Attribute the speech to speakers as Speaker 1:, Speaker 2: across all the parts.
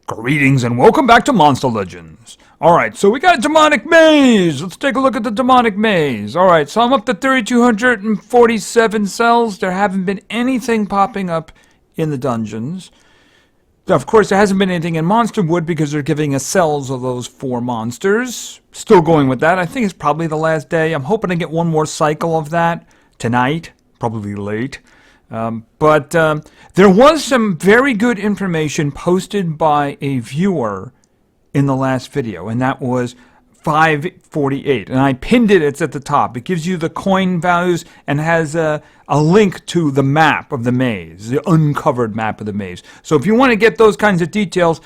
Speaker 1: Greetings and welcome back to Monster Legends. Alright, so we got a demonic maze. Let's take a look at the demonic maze. Alright, so I'm up to 3,247 cells. There haven't been anything popping up in the dungeons. Of course, there hasn't been anything in Monsterwood because they're giving us cells of those 4 monsters. Still going with that. I think it's probably the last day. I'm hoping to get one more cycle of that tonight. Probably late. But there was some very good information posted by a viewer in the last video, and that was 548. And I pinned it, it's at the top. It gives you the coin values and has a link to the map of the maze, the uncovered map of the maze. So if you want to get those kinds of details,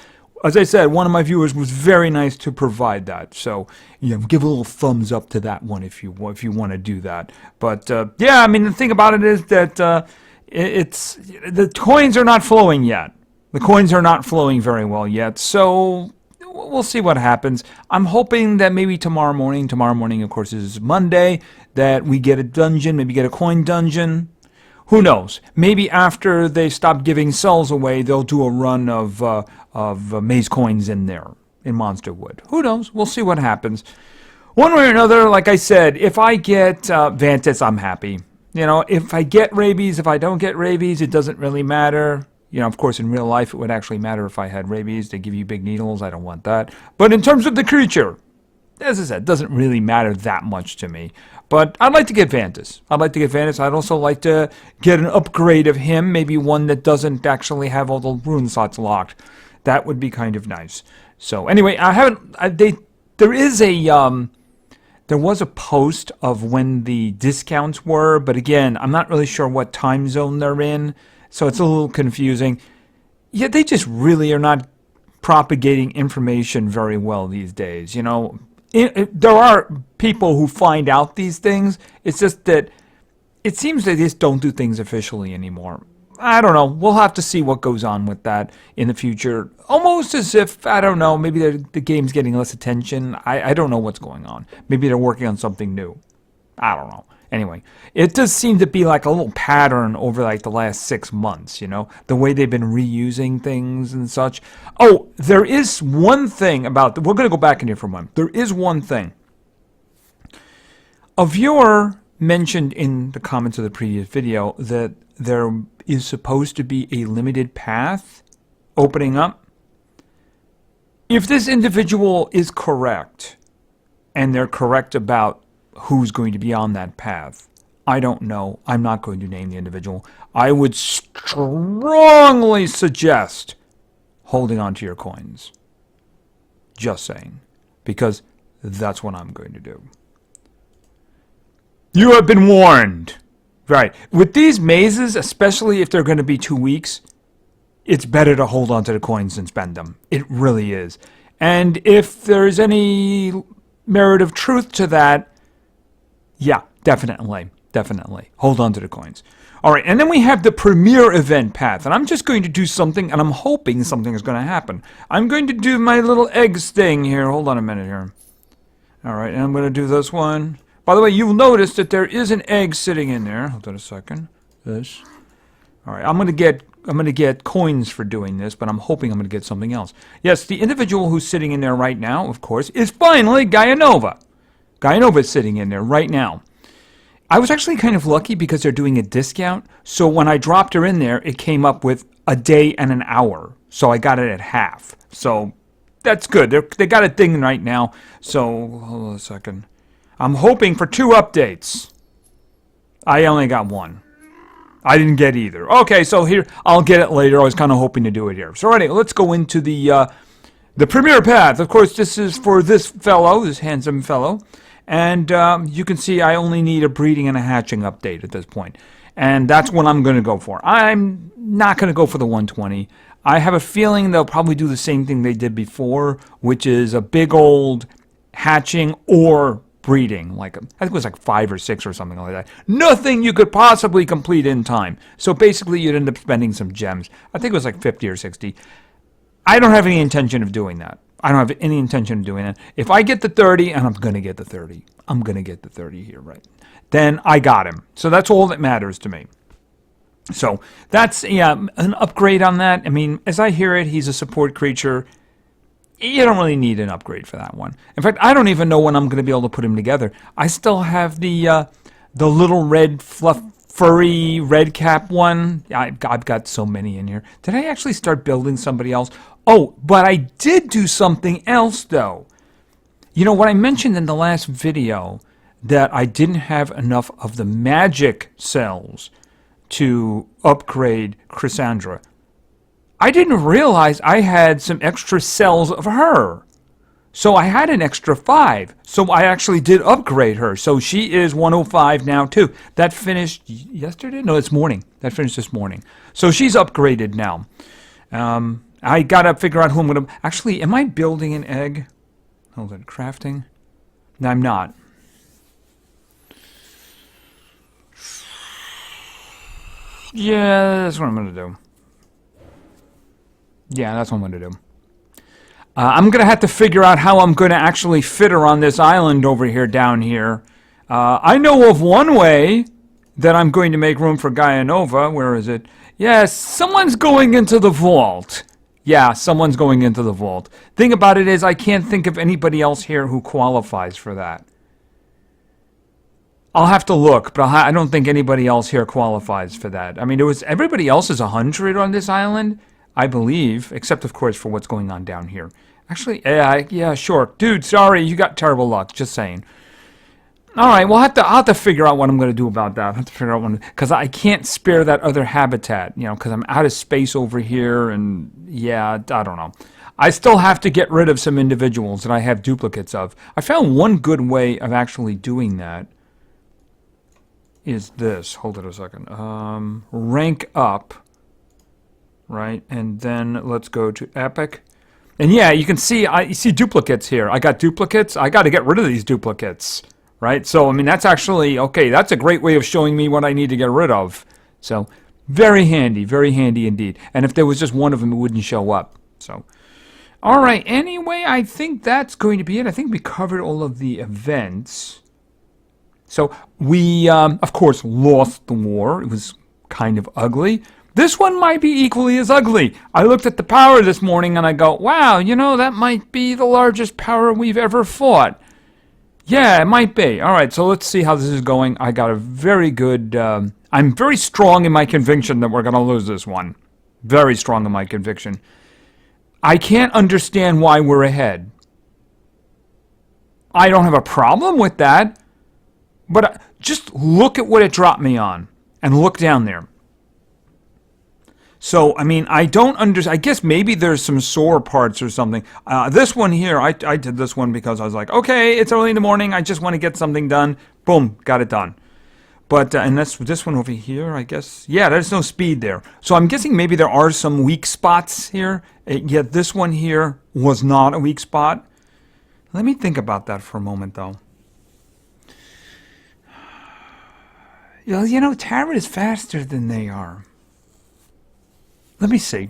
Speaker 1: as I said, one of my viewers was very nice to provide that. So, give a little thumbs up to that one if you want to do that. But, yeah, I mean, the thing about it is that the coins are not flowing yet. The coins are not flowing very well yet, so we'll see what happens. I'm hoping that maybe tomorrow morning, of course, is Monday, that we get a dungeon, maybe get a coin dungeon. Who knows? Maybe after they stop giving cells away, they'll do a run of maze coins in there, in Monsterwood. Who knows? We'll see what happens. One way or another, like I said, if I get Vantis, I'm happy. If I get rabies, if I don't get rabies, it doesn't really matter. Of course, in real life, it would actually matter if I had rabies. They give you big needles. I don't want that. But in terms of the creature, as I said, it doesn't really matter that much to me. But I'd like to get Vantis. I'd also like to get an upgrade of him, maybe one that doesn't actually have all the rune slots locked. That would be kind of nice. So anyway, there was a post of when the discounts were, but again, I'm not really sure what time zone they're in, so it's a little confusing. Yeah, they just really are not propagating information very well these days. There are people who find out these things. It's just that it seems they just don't do things officially anymore. I don't know. We'll have to see what goes on with that in the future. Almost as if, I don't know, maybe the game's getting less attention. I don't know what's going on. Maybe they're working on something new. I don't know. Anyway, it does seem to be like a little pattern over like the last 6 months, the way they've been reusing things and such. Oh, there is one thing about, we're going to go back in here for a moment. There is one thing. A viewer mentioned in the comments of the previous video that there is supposed to be a limited path opening up. If this individual is correct, and they're correct about who's going to be on that path, I don't know. I'm not going to name the individual. I would strongly suggest holding on to your coins. Just saying. Because that's what I'm going to do. You have been warned. Right. With these mazes, especially if they're going to be 2 weeks, it's better to hold on to the coins than spend them. It really is. And if there's any merit of truth to that, yeah, definitely. Hold on to the coins. All right, and then we have the premier event path. And I'm just going to do something, and I'm hoping something is going to happen. I'm going to do my little eggs thing here. Hold on a minute here. All right, and I'm going to do this one. By the way, you'll notice that there is an egg sitting in there. Hold on a second. This. All right, I'm going to get coins for doing this, but I'm hoping I'm going to get something else. Yes, the individual who's sitting in there right now, of course, is finally Gaia Nova. Gaia Nova is sitting in there right now. I was actually kind of lucky because they're doing a discount. So when I dropped her in there, it came up with a day and an hour. So I got it at half. So that's good. They got a thing right now. So hold on a second. I'm hoping for 2 updates. I only got 1. I didn't get either. Okay, so here, I'll get it later. I was kind of hoping to do it here. So anyway, let's go into the premier path. Of course, this is for this fellow, this handsome fellow. And you can see I only need a breeding and a hatching update at this point. And that's what I'm going to go for. I'm not going to go for the 120. I have a feeling they'll probably do the same thing they did before, which is a big old hatching or breeding, I think it was like 5 or 6 or something like that. Nothing you could possibly complete in time. So basically you'd end up spending some gems. I think it was like 50 or 60. I don't have any intention of doing that. If I get the 30, and I'm going to get the 30. I'm going to get the 30 here, right? Then I got him. So that's all that matters to me. So that's, yeah, an upgrade on that. I mean, as I hear it, he's a support creature. You don't really need an upgrade for that one. In fact, I don't even know when I'm going to be able to put him together. I still have the little red furry red cap one. I've got so many in here. Did I actually start building somebody else? Oh, but I did do something else though. You know what I mentioned in the last video, that I didn't have enough of the magic cells to upgrade Cassandra. I didn't realize I had some extra cells of her. So I had an extra 5. So I actually did upgrade her. So she is 105 now too. That finished yesterday? No, it's morning. That finished this morning. So she's upgraded now. I gotta figure out who I'm gonna... Actually, am I building an egg? Hold on, crafting? No, I'm not. Yeah, that's what I'm gonna do. Yeah, that's what I'm going to do. I'm going to have to figure out how I'm going to actually fit her on this island over here, down here. I know of one way that I'm going to make room for Gaia Nova. Where is it? Yes, someone's going into the vault. Yeah, someone's going into the vault. Thing about it is, I can't think of anybody else here who qualifies for that. I'll have to look, but I don't think anybody else here qualifies for that. I mean, everybody else is 100 on this island, I believe, except, of course, for what's going on down here. Actually, yeah, sure. Dude, sorry, you got terrible luck. Just saying. All right, well, I'll have to figure out what I'm going to do about that. I'll have to figure out when, because I can't spare that other habitat, you know, because I'm out of space over here, and, yeah, I don't know. I still have to get rid of some individuals that I have duplicates of. I found one good way of actually doing that is this. Hold it a second. Rank up. Right, and then let's go to Epic. And yeah, you can see, you see duplicates here. I got duplicates. I got to get rid of these duplicates, right? So, I mean, that's actually, okay, that's a great way of showing me what I need to get rid of. So, very handy indeed. And if there was just one of them, it wouldn't show up. So, all right, anyway, I think that's going to be it. I think we covered all of the events. So, we, of course, lost the war. It was kind of ugly. This one might be equally as ugly. I looked at the power this morning and I go, wow, you know, that might be the largest power we've ever fought. Yeah, it might be. All right, so let's see how this is going. I got a very good... I'm very strong in my conviction that we're going to lose this one. Very strong in my conviction. I can't understand why we're ahead. I don't have a problem with that. But just look at what it dropped me on. And look down there. So, I mean, I don't understand. I guess maybe there's some sore parts or something. This one here, I did this one because I was like, okay, it's early in the morning. I just want to get something done. Boom, got it done. But, and this one over here, I guess. Yeah, there's no speed there. So I'm guessing maybe there are some weak spots here. Yet this one here was not a weak spot. Let me think about that for a moment, though. You know, Tara is faster than they are. Let me see.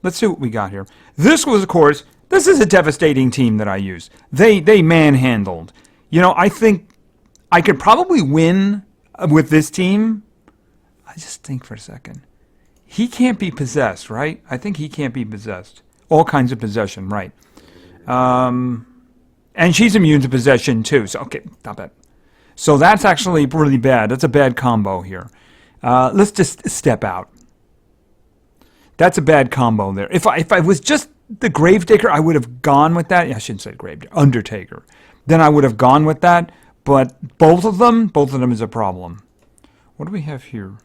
Speaker 1: Let's see what we got here. This was, of course, this is a devastating team that I used. They manhandled. You know, I think I could probably win with this team. I just think for a second. He can't be possessed, right? I think he can't be possessed. All kinds of possession, right. And she's immune to possession, too. So, okay, stop that. So that's actually really bad. That's a bad combo here. Let's just step out. That's a bad combo there. If I was just the Gravedigger, I would have gone with that. Yeah, I shouldn't say Gravedigger. Undertaker. Then I would have gone with that. But both of them is a problem. What do we have here?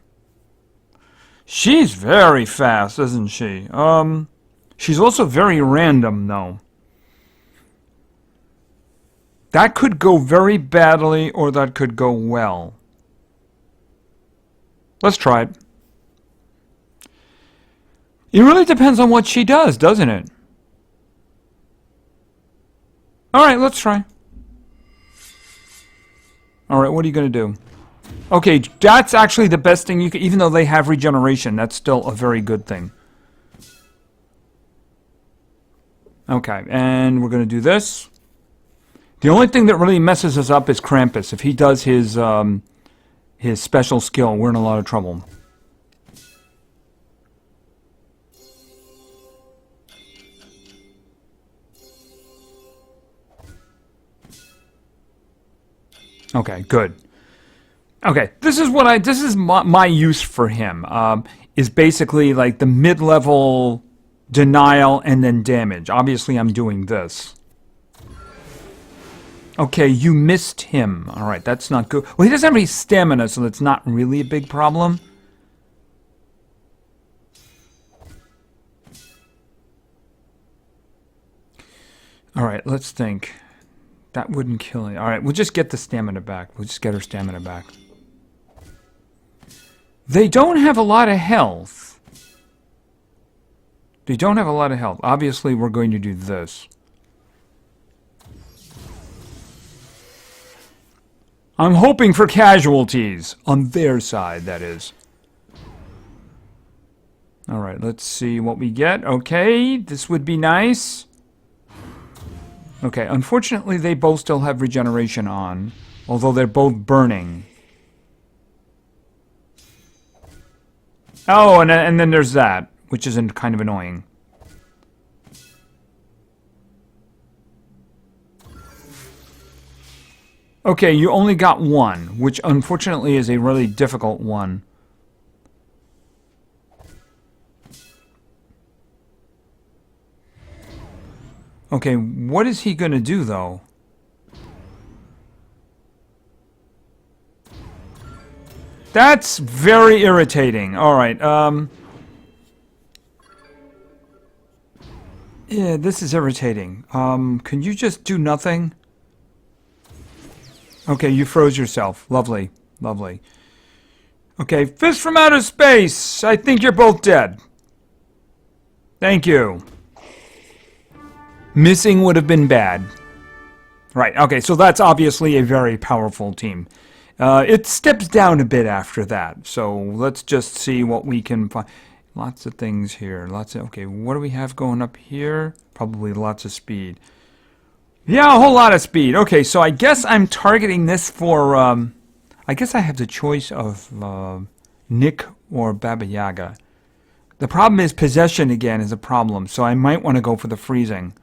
Speaker 1: She's very fast, isn't she? She's also very random, though. That could go very badly, or that could go well. Let's try it. It really depends on what she does, doesn't it? Alright, let's try. Alright, what are you going to do? Okay, that's actually the best thing you can... Even though they have regeneration, that's still a very good thing. Okay, and we're going to do this. The only thing that really messes us up is Krampus. If he does his special skill, we're in a lot of trouble. Okay, good. Okay, this is my use for him. Is basically like the mid-level denial and then damage. Obviously, I'm doing this. Okay, you missed him. All right, that's not good. Well, he doesn't have any stamina, so that's not really a big problem. All right, let's think. That wouldn't kill him. All right, we'll just get the stamina back. We'll just get her stamina back. They don't have a lot of health. They don't have a lot of health. Obviously, we're going to do this. I'm hoping for casualties. On their side, that is. Alright, let's see what we get. Okay, this would be nice. Okay, unfortunately, they both still have regeneration on. Although they're both burning. Oh, and then there's that, which is kind of annoying. Okay, you only got one, which unfortunately is a really difficult one. Okay, what is he gonna do, though? That's very irritating. Alright, yeah, this is irritating. Can you just do nothing? Okay, you froze yourself. Lovely. Lovely. Okay, fist from outer space! I think you're both dead. Thank you. Missing would have been bad. Right, okay, so that's obviously a very powerful team. It steps down a bit after that, so let's just see what we can find. Lots of things here. Okay, what do we have going up here? Probably lots of speed. Yeah, a whole lot of speed. Okay, so I guess I'm targeting this for, I guess I have the choice of Nick or Baba Yaga. The problem is possession again is a problem, so I might want to go for the freezing.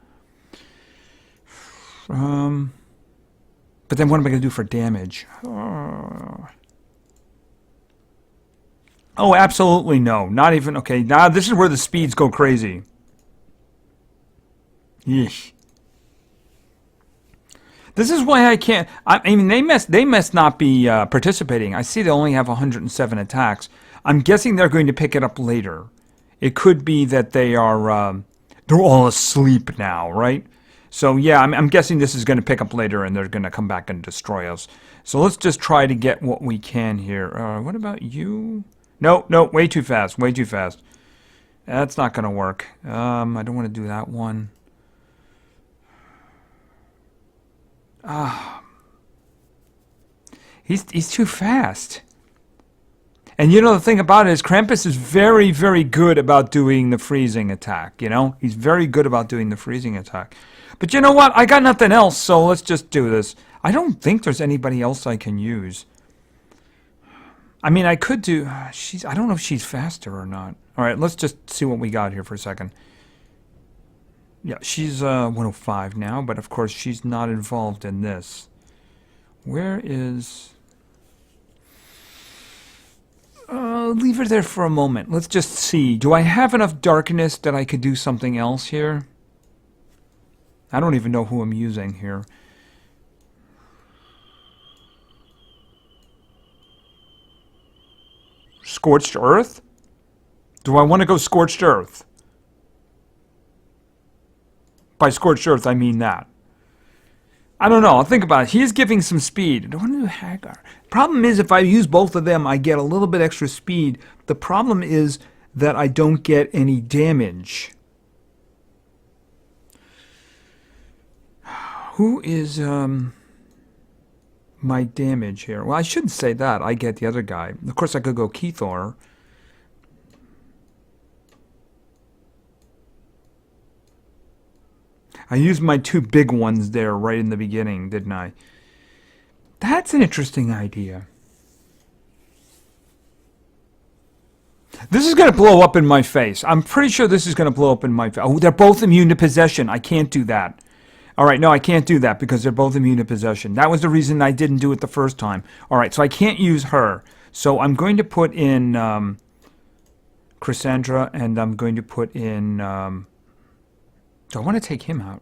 Speaker 1: But then what am I going to do for damage? Oh, absolutely no. Not even, okay, now this is where the speeds go crazy. Yeesh. This is why I can't, I mean, they must not be participating. I see they only have 107 attacks. I'm guessing they're going to pick it up later. It could be that they are, they're all asleep now, right? So yeah, I'm guessing this is going to pick up later and they're going to come back and destroy us. So let's just try to get what we can here. What about you? No, way too fast, way too fast. That's not going to work. I don't want to do that one. He's too fast. And you know the thing about it is Krampus is very, very good about doing the freezing attack, you know? He's very good about doing the freezing attack. But you know what? I got nothing else, so let's just do this. I don't think there's anybody else I can use. I mean, I could do... I don't know if she's faster or not. Alright, let's just see what we got here for a second. Yeah, she's 105 now, but of course she's not involved in this. Where is... leave her there for a moment. Let's just see. Do I have enough darkness that I could do something else here? I don't even know who I'm using here. Scorched Earth? Do I want to go Scorched Earth? By Scorched Earth, I mean that. I don't know. I'll think about it. He is giving some speed. I don't want to do Hagar. Problem is, if I use both of them, I get a little bit extra speed. The problem is that I don't get any damage. Who is my damage here? Well, I shouldn't say that. I get the other guy. Of course, I could go Kethor. I used my two big ones there right in the beginning, didn't I? That's an interesting idea. This is going to blow up in my face. I'm pretty sure this is going to blow up in my face. Oh, they're both immune to possession. I can't do that. All right, no, I can't do that because they're both immune to possession. That was the reason I didn't do it the first time. All right, so I can't use her. So I'm going to put in Cassandra, and I'm going to put in... do I want to take him out?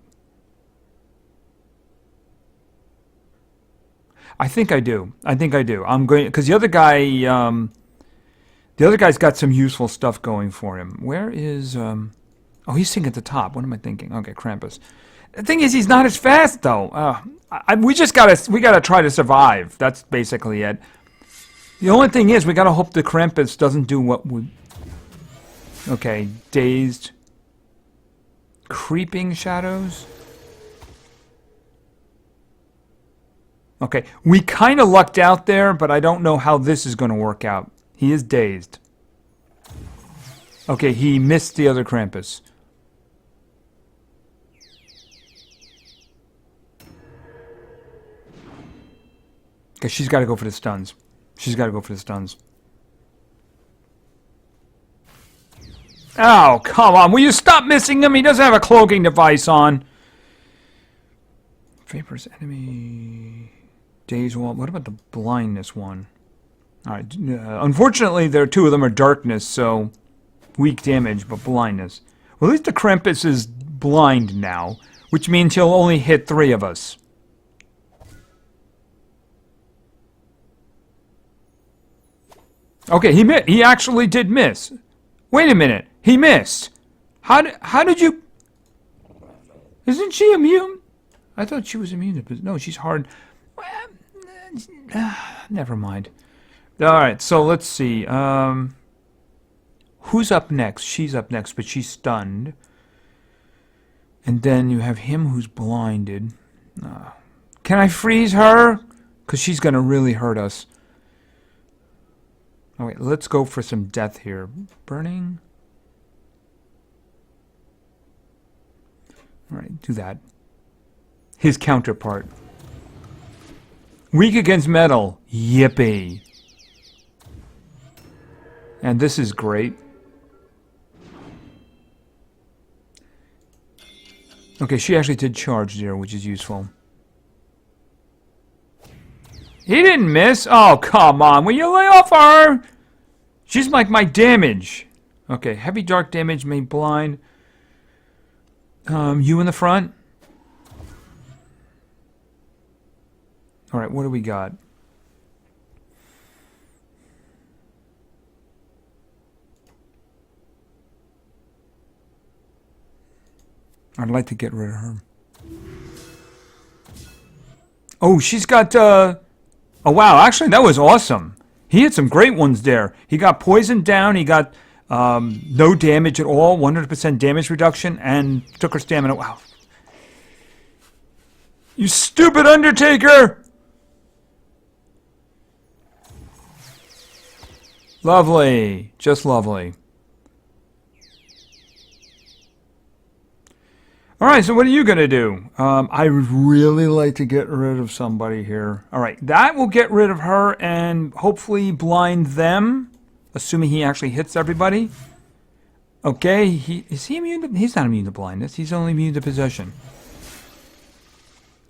Speaker 1: I think I do. I think I do. I'm going... Because the other guy... the other guy's got some useful stuff going for him. Where is... oh, he's sitting at the top. What am I thinking? Okay, Krampus. The thing is, he's not as fast, though. We gotta try to survive. That's basically it. The only thing is, we gotta hope the Krampus doesn't do what we... Okay, dazed. Creeping shadows? Okay, we kind of lucked out there, but I don't know how this is going to work out. He is dazed. Okay, he missed the other Krampus. Okay, she's got to go for the stuns. She's got to go for the stuns. Oh, come on. Will you stop missing him? He doesn't have a cloaking device on. Vapors enemy. Daze wall. What about the blindness one? Alright. Unfortunately, two of them are darkness, so weak damage, but blindness. Well, at least the Krampus is blind now, which means he'll only hit 3 of us. Okay, he actually did miss. Wait a minute. He missed. How did you... Isn't she immune? I thought she was immune to... No, she's hard. Never mind. Alright, so let's see. Who's up next? She's up next, but she's stunned. And then you have him who's blinded. Can I freeze her? Because she's going to really hurt us. Okay, let's go for some death here. Burning. Alright, do that. His counterpart. Weak against metal. Yippee. And this is great. Okay, she actually did charge there, which is useful. He didn't miss. Oh, come on. Will you lay off her? She's like my damage. Okay, heavy dark damage made blind. You in the front? Alright, what do we got? I'd like to get rid of her. Oh, she's got, oh, wow. Actually, that was awesome. He had some great ones there. He got poisoned down. He got no damage at all. 100% damage reduction. And took her stamina. Wow. You stupid Undertaker! Lovely. Just lovely. Alright, so what are you going to do? I would really like to get rid of somebody here. Alright, that will get rid of her and hopefully blind them. Assuming he actually hits everybody. Okay, is he immune to... He's not immune to blindness. He's only immune to possession.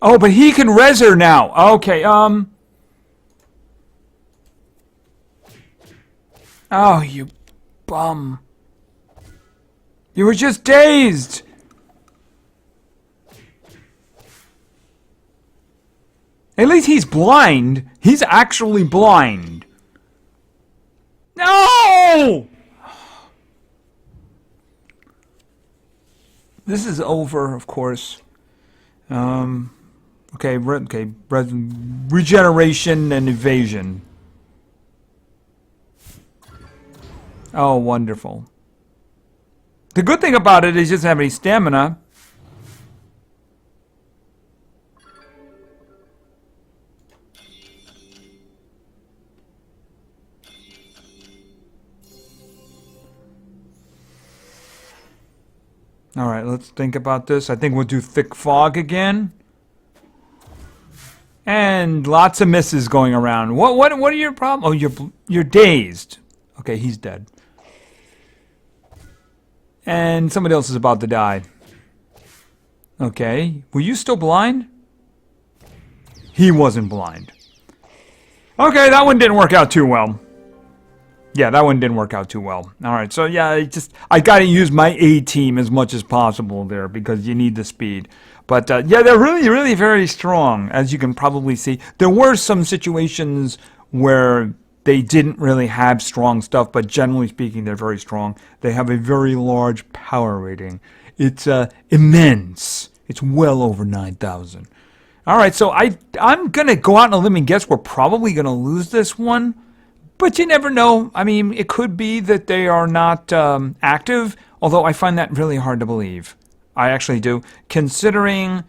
Speaker 1: Oh, but he can res her now. Okay, Oh, you bum. You were just dazed. At least he's blind. He's actually blind. No! This is over, of course. Okay, regeneration and evasion. Oh, wonderful. The good thing about it is he doesn't have any stamina. Alright, let's think about this. I think we'll do thick fog again. And lots of misses going around. What are your problems? Oh, you're dazed. Okay, he's dead. And somebody else is about to die. Okay. Were you still blind? He wasn't blind. Okay, that one didn't work out too well. Yeah, that one didn't work out too well. All right, so yeah, I gotta use my A team as much as possible there because you need the speed. But yeah, they're really, really very strong, as you can probably see. There were some situations where they didn't really have strong stuff, but generally speaking, they're very strong. They have a very large power rating. It's immense. It's well over 9,000. All right, so I'm gonna go out on a limb and guess we're probably gonna lose this one. But you never know. I mean, it could be that they are not active, although I find that really hard to believe. I actually do. Considering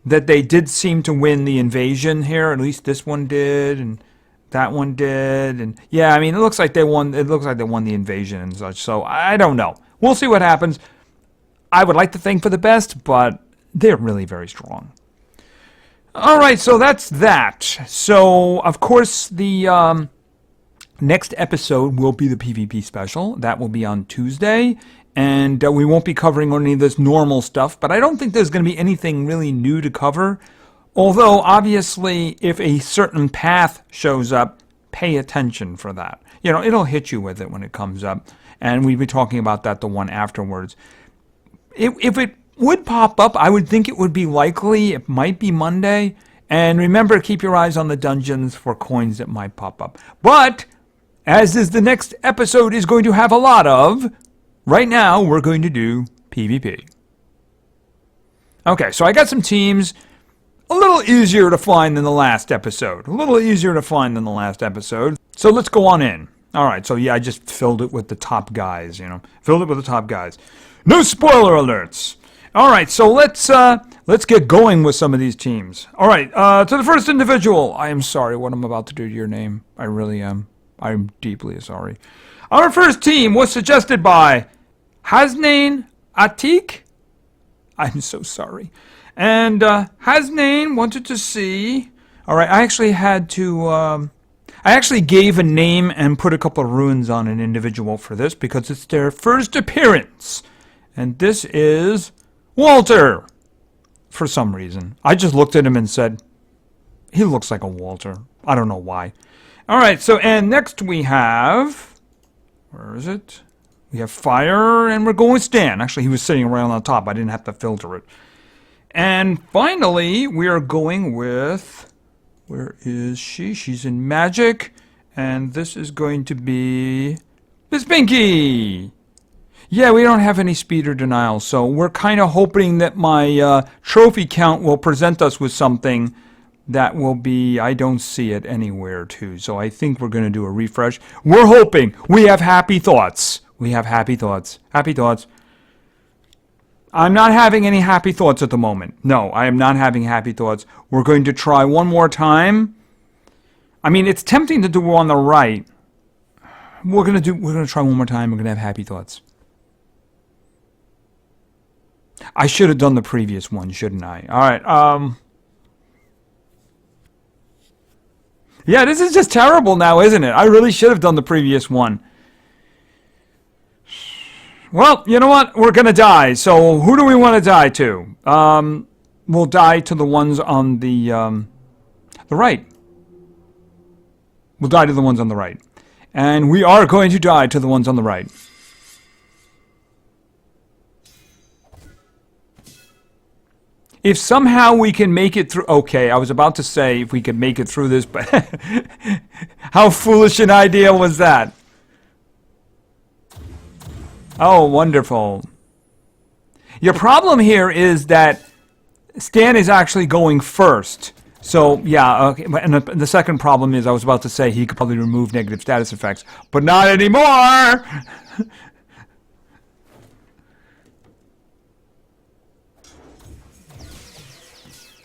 Speaker 1: that they did seem to win the invasion here, at least this one did, and that one did, and yeah, I mean, it looks like they won. It looks like they won the invasion and such. So I don't know. We'll see what happens. I would like to think for the best, but they're really very strong. All right, so that's that. So of course the next episode will be the PvP special. That will be on Tuesday. And we won't be covering any of this normal stuff. But I don't think there's going to be anything really new to cover. Although, obviously, if a certain path shows up, pay attention for that. You know, it'll hit you with it when it comes up. And we'll be talking about that the one afterwards. If it would pop up, I would think it would be likely. It might be Monday. And remember, keep your eyes on the dungeons for coins that might pop up. But as is the next episode is going to have a lot of, right now we're going to do PvP. Okay, so I got some teams a little easier to find than the last episode. A little easier to find than the last episode. So let's go on in. All right, so yeah, I just filled it with the top guys, you know. Filled it with the top guys. No spoiler alerts. All right, so let's get going with some of these teams. All right, to the first individual. I am sorry what I'm about to do to your name. I really am. I'm deeply sorry. Our first team was suggested by Hasnain Atik. I'm so sorry. And Hasnain wanted to see... All right, I actually had to... I actually gave a name and put a couple of runes on an individual for this because it's their first appearance. And this is Walter. For some reason. I just looked at him and said, he looks like a Walter. I don't know why. All right, so, and next we have, where is it? We have Fire, and we're going with Stan. Actually, he was sitting right on the top. I didn't have to filter it. And finally, we are going with, where is she? She's in Magic, and this is going to be Miss Pinky. Yeah, we don't have any speed or denial, so we're kind of hoping that my trophy count will present us with something that will be, I don't see it anywhere too. So I think we're going to do a refresh. We're hoping. We have happy thoughts. We have happy thoughts. Happy thoughts. I'm not having any happy thoughts at the moment. No, I am not having happy thoughts. We're going to try one more time. I mean, it's tempting to do on the right. We're going to try one more time. We're going to have happy thoughts. I should have done the previous one, shouldn't I? All right. Yeah, this is just terrible now, isn't it? I really should have done the previous one. Well, you know what? We're going to die. So who do we want to die to? We'll die to the ones on the right. We'll die to the ones on the right. And we are going to die to the ones on the right. If somehow we can make it through... Okay, I was about to say if we could make it through this, but... How foolish an idea was that? Oh, wonderful. Your problem here is that Stan is actually going first. So, yeah, okay. And the second problem is I was about to say he could probably remove negative status effects, but not anymore!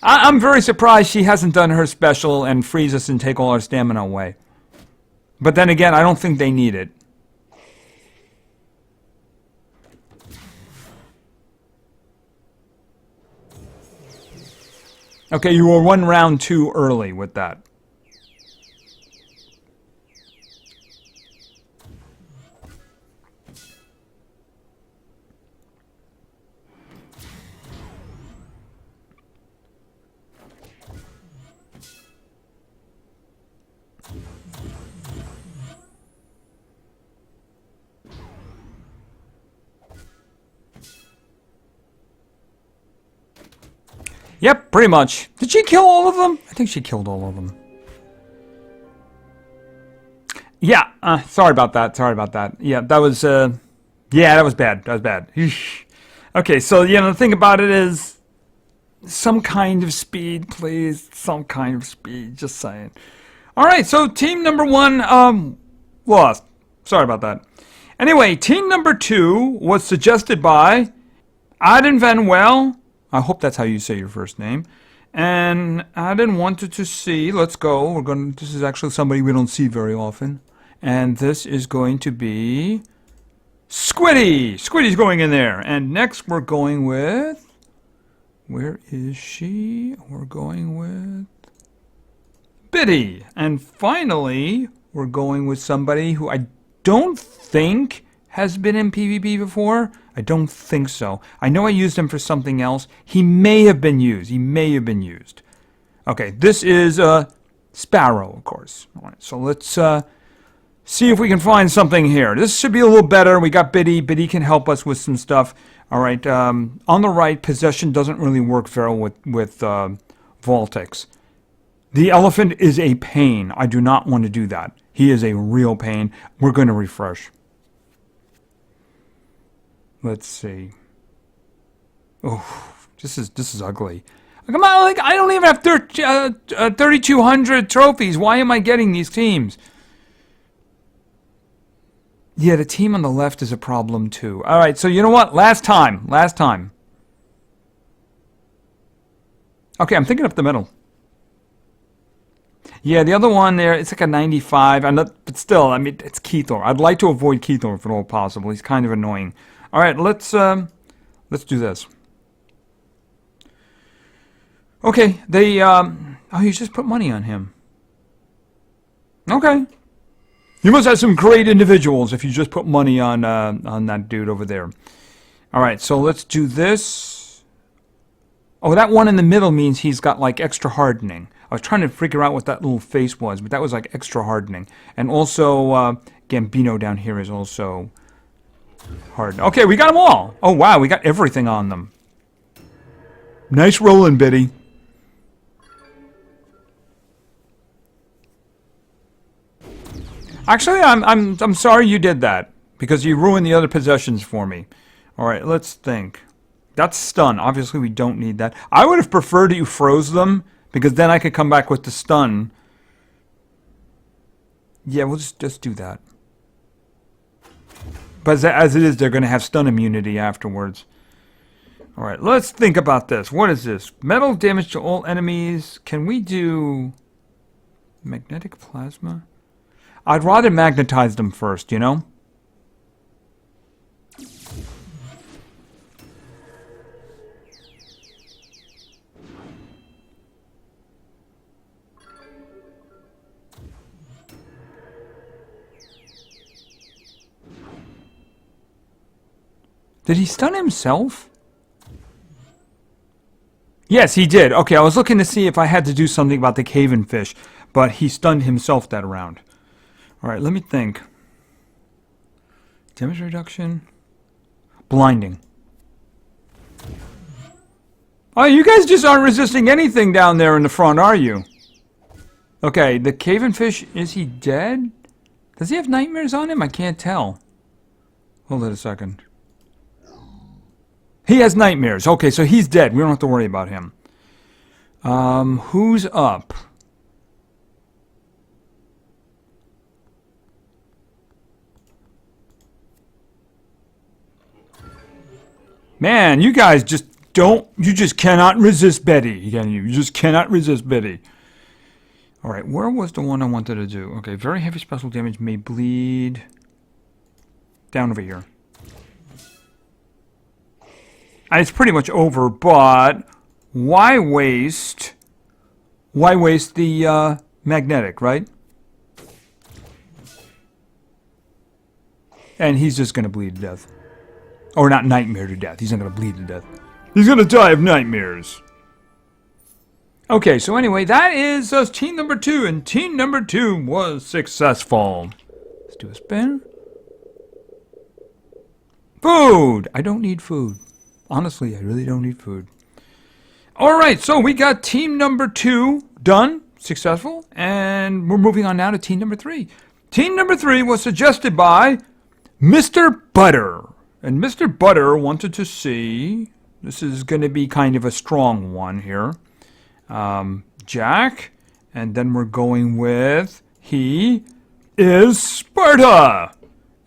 Speaker 1: I'm very surprised she hasn't done her special and freeze us and take all our stamina away. But then again, I don't think they need it. Okay, you were 1 round too early with that. Yep, pretty much. Did she kill all of them? I think she killed all of them. Yeah, sorry about that. Sorry about that. Yeah, that was, yeah, that was bad. That was bad. Okay, so, you know, the thing about it is, some kind of speed, please. Some kind of speed, just saying. Alright, so team number 1, lost. Sorry about that. Anyway, team number 2 was suggested by Aden Van Well. I hope that's how you say your first name. And Aden wanted to see, let's go. This is actually somebody we don't see very often. And this is going to be Squiddy. Squiddy's going in there. And next we're going with, where is she? We're going with Biddy. And finally, we're going with somebody who I don't think has been in PvP before. I don't think so. I know I used him for something else. He may have been used. He may have been used. Okay, this is Sparrow, of course. All right, so let's see if we can find something here. This should be a little better. We got Biddy. Biddy can help us with some stuff. All right, on the right, possession doesn't really work very well with Voltix. The elephant is a pain. I do not want to do that. He is a real pain. We're going to refresh. Let's see. Oh, this is ugly. Come on, like I don't even have 3,200 trophies. Why am I getting these teams? Yeah, the team on the left is a problem too. All right, so you know what? Last time. Okay, I'm thinking up the middle. Yeah, the other one there, it's like a 95. But still, I mean, it's Keithor. I'd like to avoid Keithor if at all possible. He's kind of annoying. All right, let's do this. Okay, they oh, you just put money on him. Okay, you must have some great individuals if you just put money on that dude over there. All right, so let's do this. Oh, that one in the middle means he's got like extra hardening. I was trying to figure out what that little face was, but that was like extra hardening. And also Gambino down here is also hard. Okay, we got them all. Oh, wow, we got everything on them. Nice rolling, Biddy. Actually, I'm sorry you did that because you ruined the other possessions for me. All right, let's think. That's stun. Obviously, we don't need that. I would have preferred that you froze them because then I could come back with the stun. Yeah, we'll just do that. But as it is, they're going to have stun immunity afterwards. Alright, let's think about this. What is this? Metal damage to all enemies. Can we do magnetic plasma? I'd rather magnetize them first, you know? Did he stun himself? Yes, he did. Okay, I was looking to see if I had to do something about the Caven fish, but he stunned himself that round. Alright, let me think. Damage reduction. Blinding. Oh, you guys just aren't resisting anything down there in the front, are you? Okay, the Caven fish, is he dead? Does he have nightmares on him? I can't tell. Hold it a second. He has nightmares. Okay, so he's dead. We don't have to worry about him. Who's up? Man, you guys just don't... You just cannot resist Betty, can you? You just cannot resist Betty. Alright, where was the one I wanted to do? Okay, very heavy special damage may bleed... Down over here. It's pretty much over, but why waste the magnetic, right? And he's just going to bleed to death. Or not nightmare to death. He's not going to bleed to death. He's going to die of nightmares. Okay, so anyway, that is team number 2, and team number 2 was successful. Let's do a spin. Food! I don't need food. Honestly, I really don't need food. Alright, so we got team number 2 done, successful, and we're moving on now to team number 3. Team number 3 was suggested by Mr. Butter. And Mr. Butter wanted to see, this is going to be kind of a strong one here, Jack, and then we're going with, he is Sparta.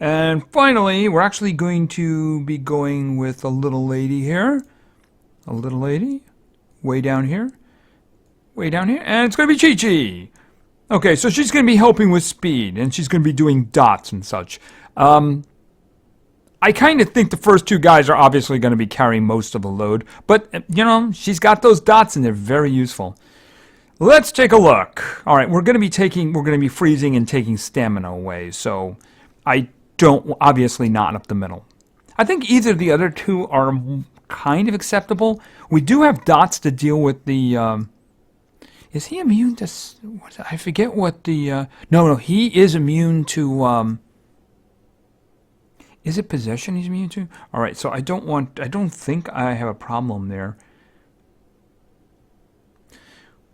Speaker 1: And finally, we're actually going to be going with a little lady here. A little lady. Way down here. Way down here. And it's going to be Chi-Chi. Okay, so she's going to be helping with speed. And she's going to be doing dots and such. I kind of think the first 2 guys are obviously going to be carrying most of the load. But, you know, she's got those dots and they're very useful. Let's take a look. Alright, we're going to be freezing and taking stamina away. So, I don't, obviously not up the middle. I think either the other 2 are kind of acceptable. We do have dots to deal with the, is he immune to, I forget what the, no, he is immune to, is it possession he's immune to? Alright, so I don't think I have a problem there.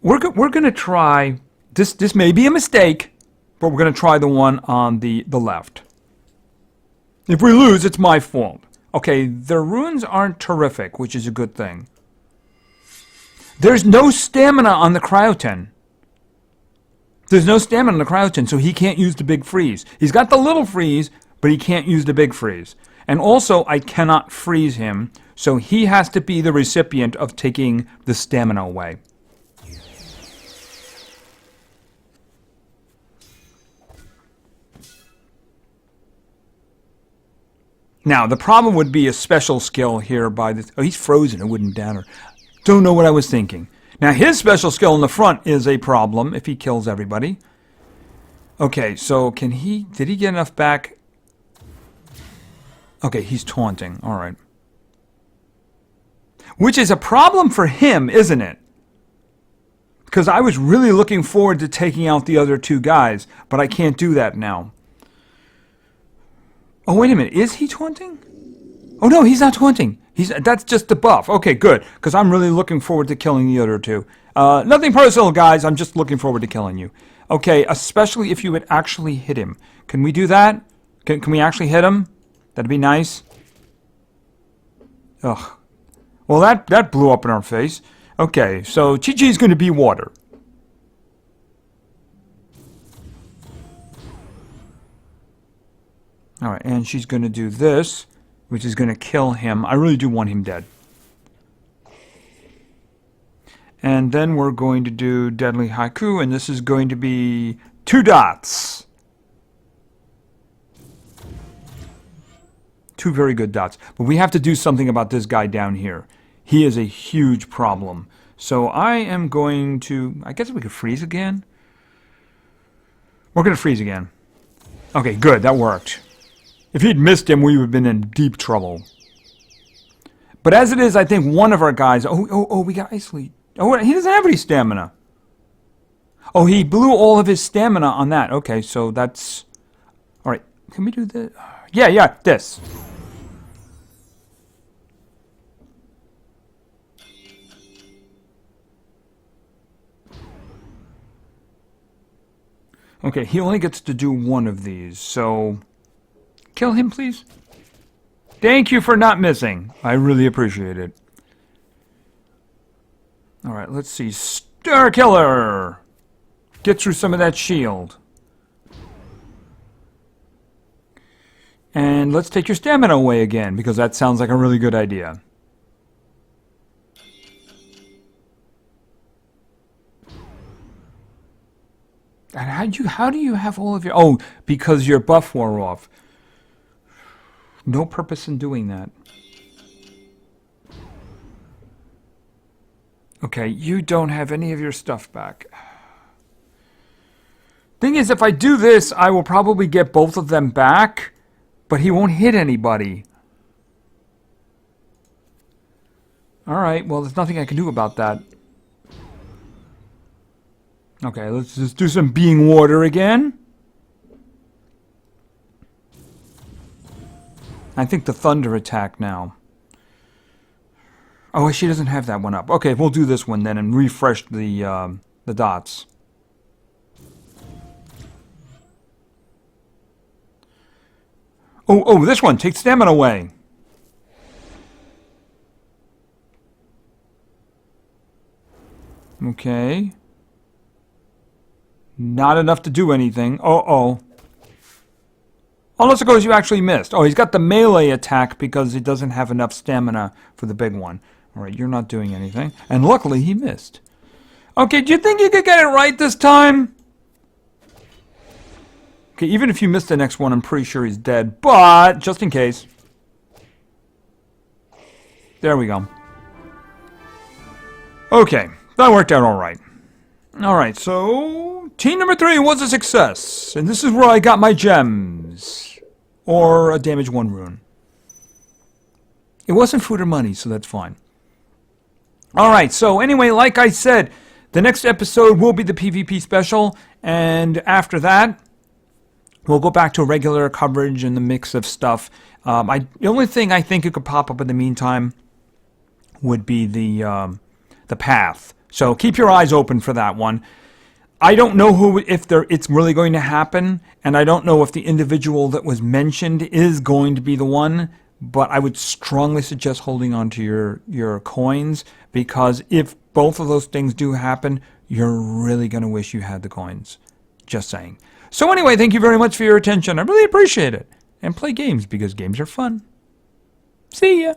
Speaker 1: We're going to try, this may be a mistake, but we're going to try the one on the left. If we lose, it's my fault. Okay, their runes aren't terrific, which is a good thing. There's no stamina on the Cryotin. There's no stamina on the Cryotin, so he can't use the big freeze. He's got the little freeze, but he can't use the big freeze. And also, I cannot freeze him, so he has to be the recipient of taking the stamina away. Now, the problem would be a special skill here by the... Oh, he's frozen. It wouldn't down. Don't know what I was thinking. Now, his special skill in the front is a problem if he kills everybody. Okay, so can he... Did he get enough back? Okay, he's taunting. All right. Which is a problem for him, isn't it? Because I was really looking forward to taking out the other 2 guys, but I can't do that now. Oh, wait a minute. Is he taunting? Oh, no, he's not taunting. That's just the buff. Okay, good. Because I'm really looking forward to killing the other 2. Nothing personal, guys. I'm just looking forward to killing you. Okay, especially if you would actually hit him. Can we do that? Can we actually hit him? That'd be nice. Ugh. Well, that blew up in our face. Okay, so Chi-Chi's going to be water. Alright, and she's going to do this, which is going to kill him. I really do want him dead. And then we're going to do Deadly Haiku, and this is going to be 2 dots. 2 very good dots. But we have to do something about this guy down here. He is a huge problem. So I am going to... I guess we could freeze again. We're going to freeze again. Okay, good. That worked. If he'd missed him, we would have been in deep trouble. But as it is, I think one of our guys... Oh, we got Ice Lead. Oh, he doesn't have any stamina. Oh, he blew all of his stamina on that. Okay, so that's... Alright, can we do this? Yeah, this. Okay, he only gets to do one of these, so... Kill him, please. Thank you for not missing. I really appreciate it. Alright, let's see. Star Killer! Get through some of that shield. And let's take your stamina away again, because that sounds like a really good idea. And how do you have all of your... Oh, because your buff wore off. No purpose in doing that. Okay, you don't have any of your stuff back. Thing is, if I do this, I will probably get both of them back, but he won't hit anybody. Alright, well, there's nothing I can do about that. Okay, let's just do some being water again. I think the thunder attack now. Oh, she doesn't have that one up. Okay, we'll do this one then and refresh the dots. Oh, this one. Take stamina away. Okay. Not enough to do anything. Uh-oh. Unless it goes you actually missed. Oh, he's got the melee attack because he doesn't have enough stamina for the big one. All right, you're not doing anything. And luckily, he missed. Okay, do you think you could get it right this time? Okay, even if you miss the next one, I'm pretty sure he's dead. But, just in case. There we go. Okay, that worked out all right. All right, so team number 3 was a success. And this is where I got my gems. Or a damage 1 rune. It wasn't food or money, so that's fine. All right, so anyway, like I said, the next episode will be the PvP special. And after that, we'll go back to regular coverage and the mix of stuff. The only thing I think it could pop up in the meantime would be the path. So keep your eyes open for that one. I don't know if it's really going to happen, and I don't know if the individual that was mentioned is going to be the one, but I would strongly suggest holding on to your coins, because if both of those things do happen, you're really going to wish you had the coins. Just saying. So anyway, thank you very much for your attention. I really appreciate it. And play games, because games are fun. See ya.